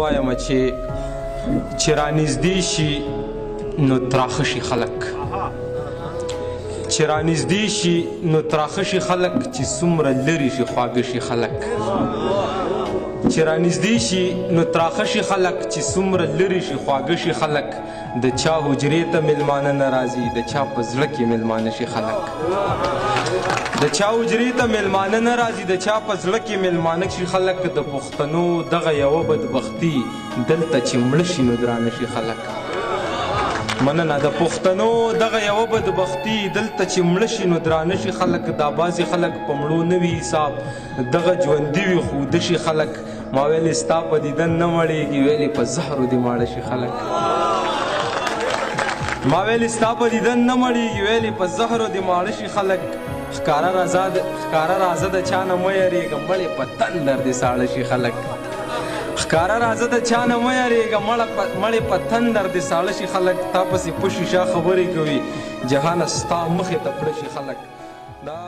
وایم چې رانږدې شي نو تراخه شي خلک، چې رانږدې شي نو تراخه شي خلک، چې څومره لرې شي خواږه شي خلک، چې رانږدې شي نو تراخه شي خلک، چې څومره لرې شي خواږه شي خلک، د چا حجرې ته میلمانه نه راځي، د چا په زړه کې میلمانه شي خلک، د چا حجرې ته میلمانه نه راځي، د چا په زړه کې میلمانه شي خلک. د پښتنو دغه یوه بدبختي دلته چې مړه شي نو درانه شي خلک. مننه. د پښتنو دغه یوه بدبختي دلته چې مړه شي نو درانه شي خلک. دا بعضې خلک په مړو نه وي حساب، دغه ژوندي وي خو وده شي خلک. ما ویلې ستا په دیدن نه مړېږي، ویلې په زهرو دې ماړه شي خلک. ما ویلې ستا په دیدن نه مړېږي، ویلې په زهرو دې ماړه شي خلک. ښکاره راځه د چا نه مه یارېږه، مړې په تندر دې ساړه شي خلک. ښکاره راځه د چا نه مه یارېږه، مړې په تندر دې ساړه شي خلک. تا پسې په شیشه خبرې کوي، جهانه ستا مخې ته پړه شي خلک. دا